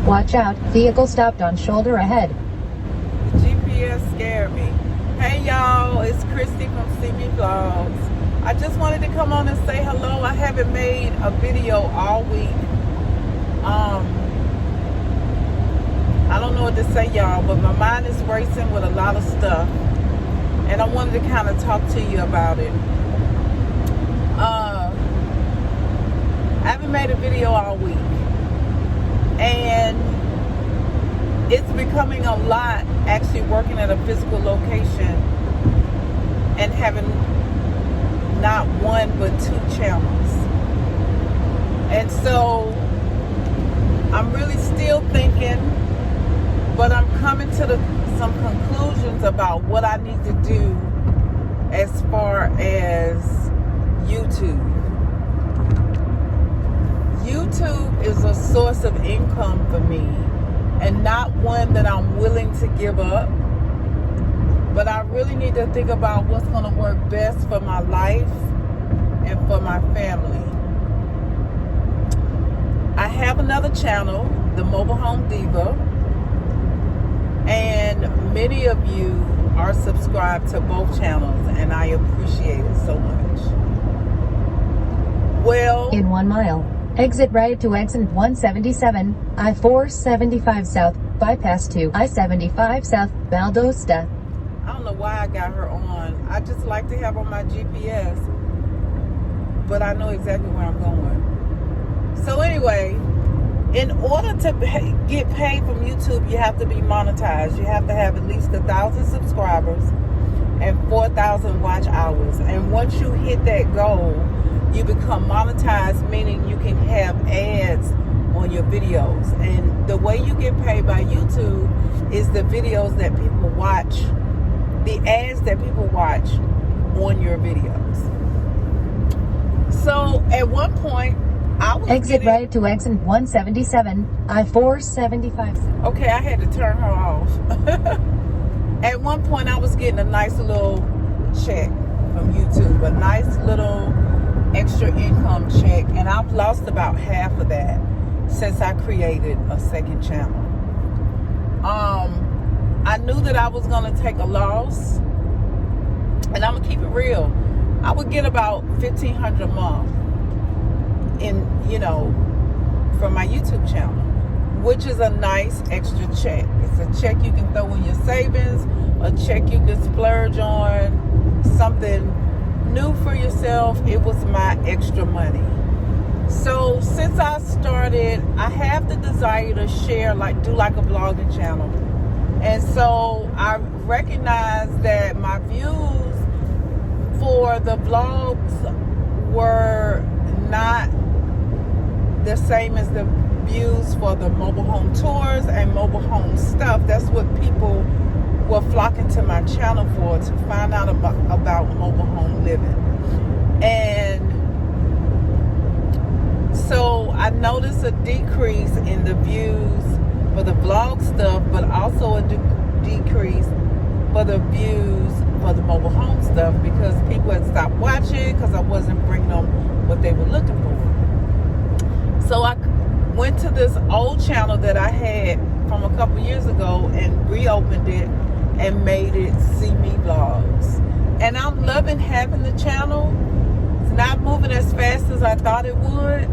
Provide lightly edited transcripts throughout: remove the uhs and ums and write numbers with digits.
Watch out, vehicle stopped on shoulder ahead. GPS scared me. Hey y'all, it's Christie from CMeVlogz. I just wanted to come on and say hello. I haven't made a video all week. I don't know what to say, y'all, but my mind is racing with a lot of stuff, and I wanted to kind of talk to you about it. I haven't made a video all week, and it's becoming a lot actually working at a physical location and having not one but two channels. And so I'm really still thinking, but I'm coming to some conclusions about what I need to do as far as YouTube. YouTube is a source of income for me, and not one that I'm willing to give up. But I really need to think about what's going to work best for my life and for my family. I have another channel, the Mobile Home Diva, and many of you are subscribed to both channels, and I appreciate it so much. Well, In 1 mile, exit right to exit 177, I-475 South, bypass to I-75 South, Valdosta. I don't know why I got her on. I just like to have on my GPS, but I know exactly where I'm going. So anyway, in order to get paid from YouTube, you have to be monetized. You have to have at least 1,000 subscribers and 4,000 watch hours. And once you hit that goal, you become monetized, meaning you can have ads on your videos. And the way you get paid by YouTube is the videos that people watch, the ads that people watch on your videos. So at one point, I was Exit right to exit 177, I-475. Okay, I had to turn her off. At one point, I was getting a nice little check from YouTube, a nice little extra income check, and I've lost about half of that since I created a second channel. I knew that I was going to take a loss, and I'm going to keep it real. I would get about $1,500 a month from my YouTube channel, which is a nice extra check. It's a check you can throw in your savings, a check you can splurge on, something new for yourself. It was my extra money. So since I started, I have the desire to share, do like a vlogging channel. And so I recognize that my views for the vlogs were not the same as the views for the mobile home tours and mobile home stuff. That's what people were flocking to my channel for, to find out about mobile home living. And so I noticed a decrease in the views for the vlog stuff, but also a decrease for the views for the mobile home stuff, because people had stopped watching because I wasn't bringing them what they were looking for. So I went to this old channel that I had from a couple years ago and reopened it and made it CMeVlogz. And I'm loving having the channel. It's not moving as fast as I thought it would.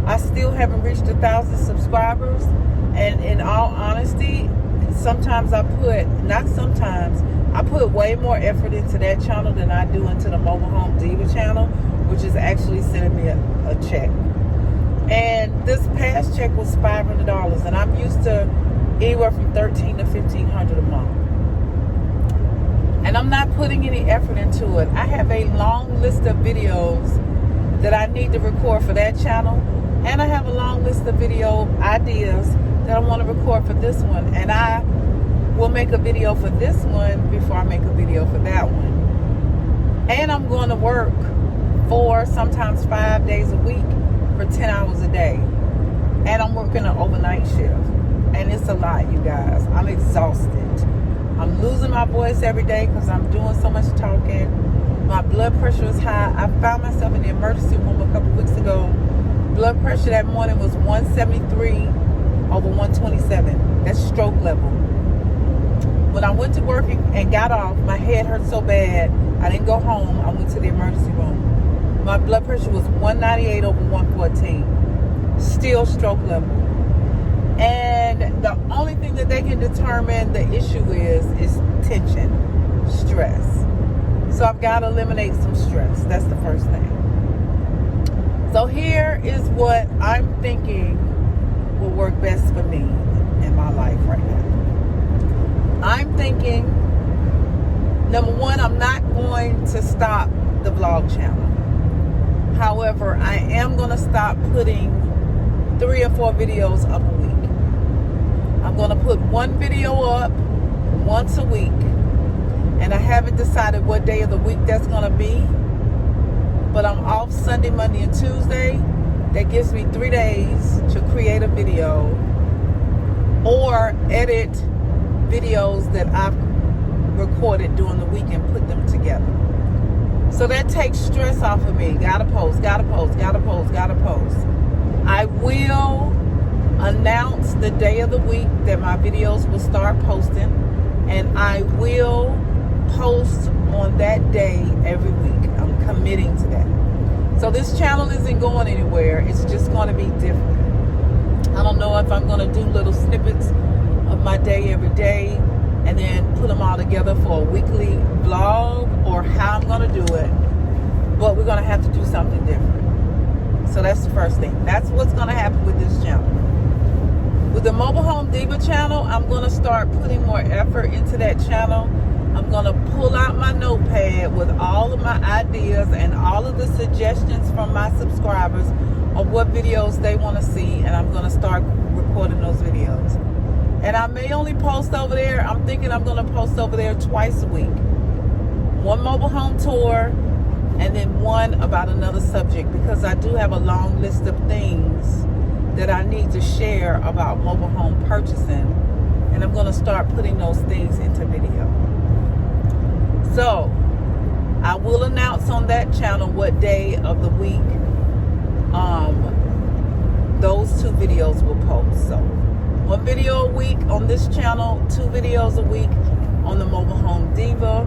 I still haven't reached 1,000 subscribers. And in all honesty, I put way more effort into that channel than I do into the Mobile Home Diva channel, which is actually sending me a check. And this past check was $500, and I'm used to anywhere from $1,300 to $1,500 a month. And I'm not putting any effort into it. I have a long list of videos that I need to record for that channel, and I have a long list of video ideas that I want to record for this one. And I will make a video for this one before I make a video for that one. And I'm going to work 4, sometimes 5 days a week for 10 hours a day. And I'm working an overnight shift. And it's a lot, you guys. I'm exhausted. I'm losing my voice every day because I'm doing so much talking. My blood pressure is high. I found myself in the emergency room a couple weeks ago. Blood pressure that morning was 173/90. over 127. That's stroke level. When I went to work and got off, my head hurt so bad, I didn't go home. I went to the emergency room. My blood pressure was 198 over 114. Still stroke level. And the only thing that they can determine the issue is tension, stress. So I've got to eliminate some stress. That's the first thing. So here is what I'm thinking will work best for me in my life right now. I'm thinking, number one, I'm not going to stop the vlog channel. However, I am going to stop putting 3 or 4 videos up a week. I'm going to put one video up once a week. And I haven't decided what day of the week that's going to be. But I'm off Sunday, Monday, and Tuesday. That gives me 3 days to create a video or edit videos that I've recorded during the week and put them together. So that takes stress off of me. Gotta post, gotta post, gotta post, gotta post. I will announce the day of the week that my videos will start posting, and I will post on that day every week. I'm committing to that. So this channel isn't going anywhere. It's just going to be different. I don't know if I'm going to do little snippets of my day every day and then put them all together for a weekly vlog, or how I'm going to do it. But we're going to have to do something different. So that's the first thing. That's what's going to happen with this channel. With the Mobile Home Diva channel, I'm going to start putting more effort into that channel. I'm going to pull out my notepad with all of my ideas and all of the suggestions from my subscribers of what videos they want to see, and I'm going to start recording those videos. And I may only post over there. I'm thinking I'm going to post over there twice a week. One mobile home tour, and then one about another subject, because I do have a long list of things that I need to share about mobile home purchasing, and I'm going to start putting those things into video. So I will announce on that channel what day of the week those 2 videos will post. So 1 video a week on this channel, 2 videos a week on the Mobile Home Diva.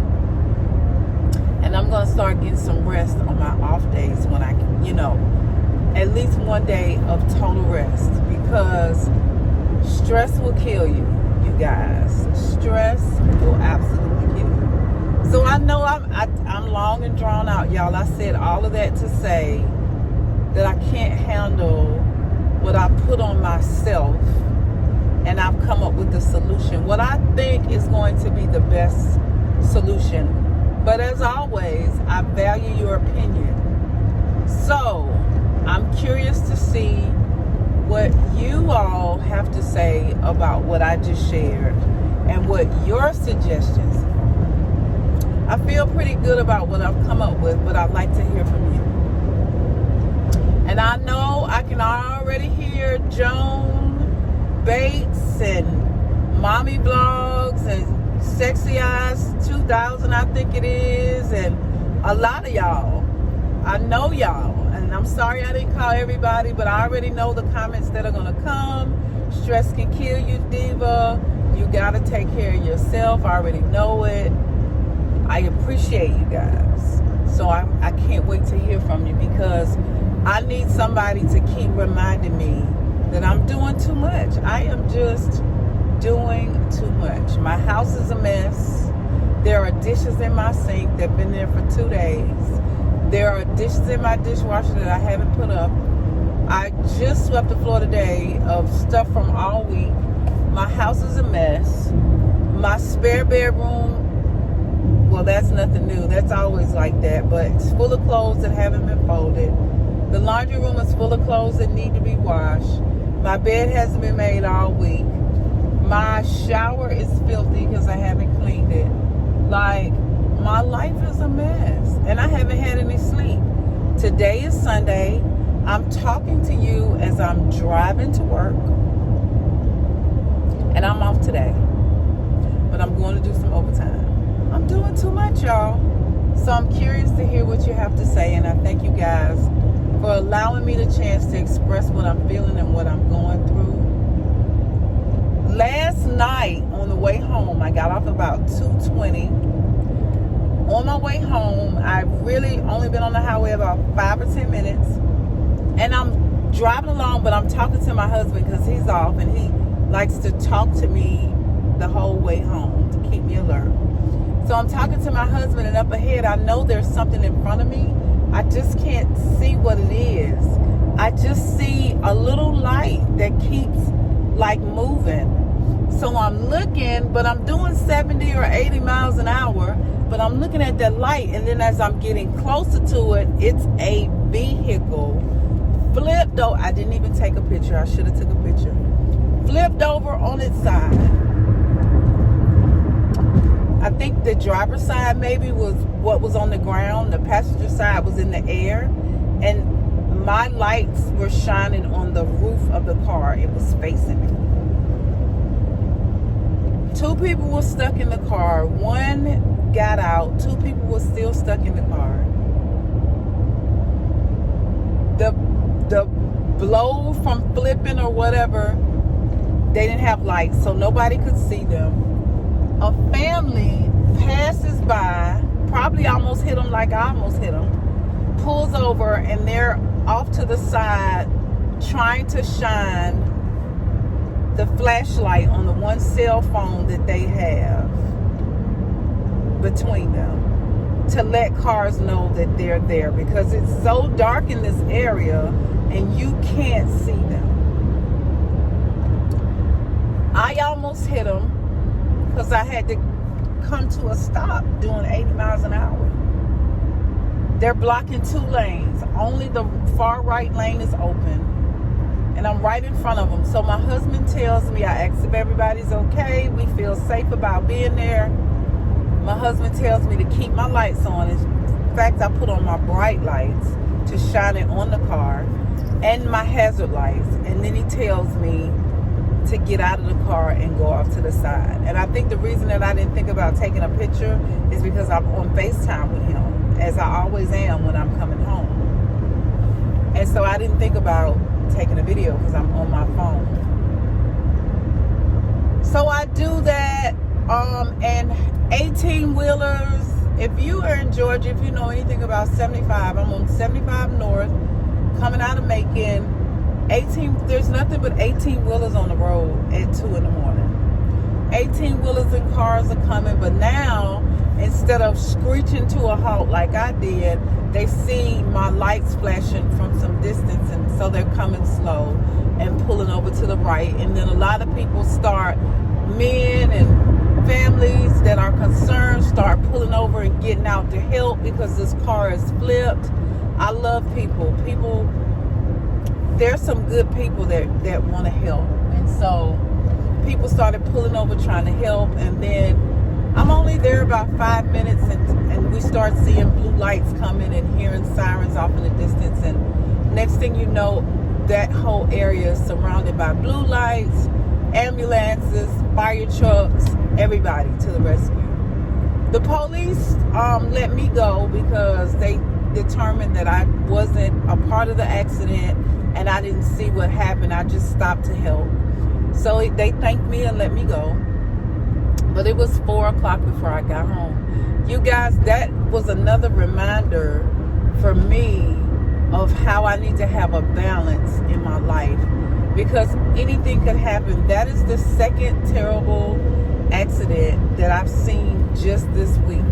And I'm going to start getting some rest on my off days when I can, at least 1 day of total rest, because stress will kill you, you guys. Stress will absolutely kill you. So I know I'm long and drawn out, y'all. I said all of that to say that I can't handle what I put on myself, and I've come up with the solution, what I think is going to be the best solution. But as always, I value your opinion. So I'm curious to see what you all have to say about what I just shared and what your suggestions. I feel pretty good about what I've come up with, but I'd like to hear from you. And I know I can already hear Joan Bates and CMeVlogz and Sexy Eyes 2000, I think it is, and a lot of y'all. I know y'all, and I'm sorry I didn't call everybody, but I already know the comments that are going to come. Stress can kill you, diva. You got to take care of yourself. I already know it. I appreciate you guys. So I can't wait to hear from you, because I need somebody to keep reminding me that I'm doing too much. I am just doing too much. My house is a mess. There are dishes in my sink that have been there for 2 days. There are dishes in my dishwasher that I haven't put up. I just swept the floor today of stuff from all week. My house is a mess. My spare bedroom, well, that's nothing new. That's always like that, but it's full of clothes that haven't been folded. The laundry room is full of clothes that need to be washed. My bed hasn't been made all week. My shower is filthy because I haven't cleaned it. Like, my life is a mess, and I haven't had any sleep. Today is Sunday. I'm talking to you as I'm driving to work, and I'm off today, but I'm going to do some overtime. I'm doing too much, y'all. So I'm curious to hear what you have to say, and I thank you guys for allowing me the chance to express what I'm feeling and what I'm going through. last night on the way home, I got off about 2:20. On my way home, I've really only been on the highway about 5 or 10 minutes. And I'm driving along, but I'm talking to my husband because he's off, and he likes to talk to me the whole way home to keep me alert. So I'm talking to my husband, and up ahead, I know there's something in front of me. I just can't see what it is. I just see a little light that keeps like moving. So I'm looking, but I'm doing 70 or 80 miles an hour, but I'm looking at that light, and then as I'm getting closer to it, it's a vehicle flipped over. I didn't even take a picture. I should have took a picture. Flipped over on its side. I think the driver's side maybe was what was on the ground. The passenger side was in the air, and my lights were shining on the roof of the car. It was facing me. 2 people were stuck in the car. 1 got out. 2 people were still stuck in the car. The blow from flipping or whatever, they didn't have lights, so nobody could see them. A family passes by, probably almost hit them like I almost hit them, pulls over, and they're off to the side trying to shine the flashlight on the one cell phone that they have between them to let cars know that they're there, because it's so dark in this area and you can't see them. I almost hit them because I had to come to a stop doing 80 miles an hour. They're blocking 2 lanes. Only the far right lane is open, and I'm right in front of them. So my husband tells me, I asked if everybody's okay. We feel safe about being there. My husband tells me to keep my lights on. In fact, I put on my bright lights to shine it on the car and my hazard lights. And then he tells me to get out of the car and go off to the side. And I think the reason that I didn't think about taking a picture is because I'm on FaceTime with him, as I always am when I'm coming home. And so I didn't think about taking a video because I'm on my phone. So I do that. And 18-wheelers, if you are in Georgia, if you know anything about 75, I'm on 75 North, coming out of Macon. There's nothing but 18-wheelers on the road at 2 in the morning. 18-wheelers and cars are coming, but now, instead of screeching to a halt like I did, they see my lights flashing from some distance, and so they're coming slow and pulling over to the right. And then a lot of people start, men and families that are concerned, start pulling over and getting out to help because this car is flipped. I love people. There's some good people that want to help. And so people started pulling over trying to help. And then I'm only there about 5 minutes, and we start seeing blue lights coming and hearing sirens off in the distance. And next thing you know, that whole area is surrounded by blue lights, ambulances, fire trucks, everybody to the rescue. The police let me go because they determined that I wasn't a part of the accident and I didn't see what happened. I just stopped to help. So they thanked me and let me go. But it was 4 o'clock before I got home. You guys, that was another reminder for me of how I need to have a balance in my life, because anything could happen. That is the second terrible accident that I've seen just this week.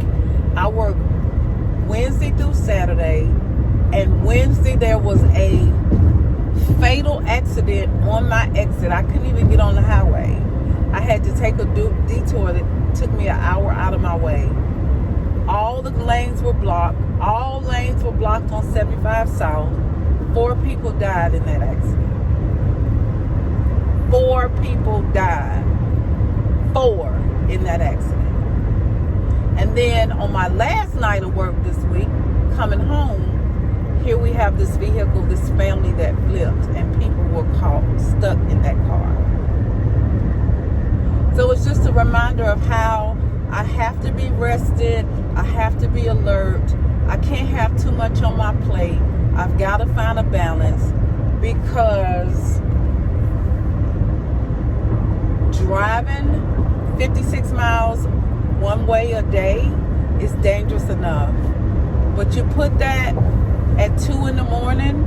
I work Wednesday through Saturday, and Wednesday there was a fatal accident on my exit. I couldn't even get on the highway. I had to take a detour that took me an hour out of my way. All the lanes were blocked. All lanes were blocked on 75 South. 4 people died in that accident. 4 people died. 4 in that accident. And then on my last night of work this week, coming home, here we have this vehicle, this family that flipped, and people were caught stuck in that car. So it's just a reminder of how I have to be rested. I have to be alert. I can't have too much on my plate. I've got to find a balance, because driving 56 miles one way a day is dangerous enough. But you put that at 2 in the morning,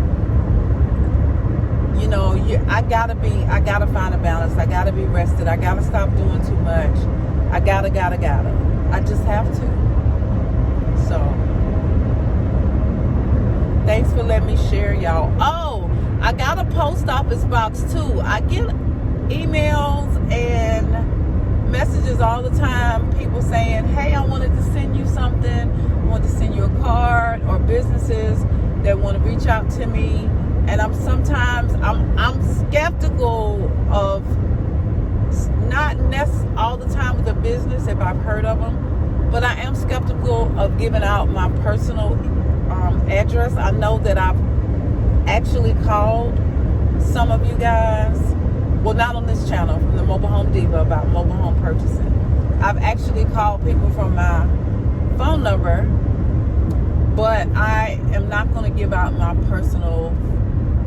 you know, I gotta find a balance. I gotta be rested. I gotta stop doing too much. I gotta. I just have to. So, thanks for letting me share, y'all. Oh, I got a post office box too. I get emails and messages all the time. People saying, hey, I wanted to send you something. I want to send you a card, or businesses that want to reach out to me. And I'm skeptical of, not all the time with a business if I've heard of them, but I am skeptical of giving out my personal address. I know that I've actually called some of you guys, well, not on this channel, from the Mobile Home Diva, about mobile home purchasing. I've actually called people from my phone number, but I am not going to give out my personal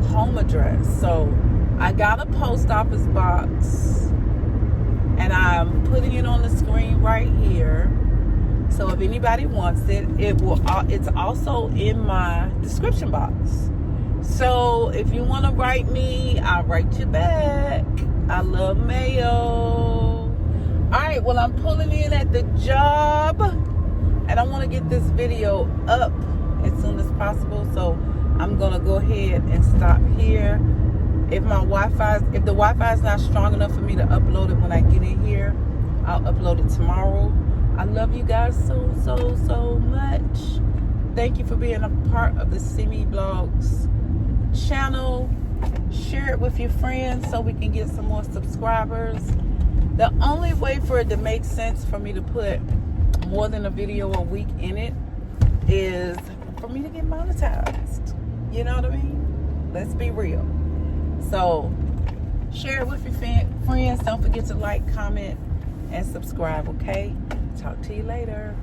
home address. So I got a post office box, and I'm putting it on the screen right here. So if anybody wants it, it's also in my description box. So if you want to write me, I'll write you back. I love mail. All right, well, I'm pulling in at the job, and I want to get this video up as soon as possible. So I'm going to go ahead and stop here. If the Wi-Fi is not strong enough for me to upload it when I get in here, I'll upload it tomorrow. I love you guys so much. Thank you for being a part of the CMeVlogz channel. Share it with your friends so we can get some more subscribers. The only way for it to make sense for me to put more than a video a week in it is for me to get monetized. You know what I mean? Let's be real. So share it with your friends. Don't forget to like, comment, and subscribe, okay? Talk to you later.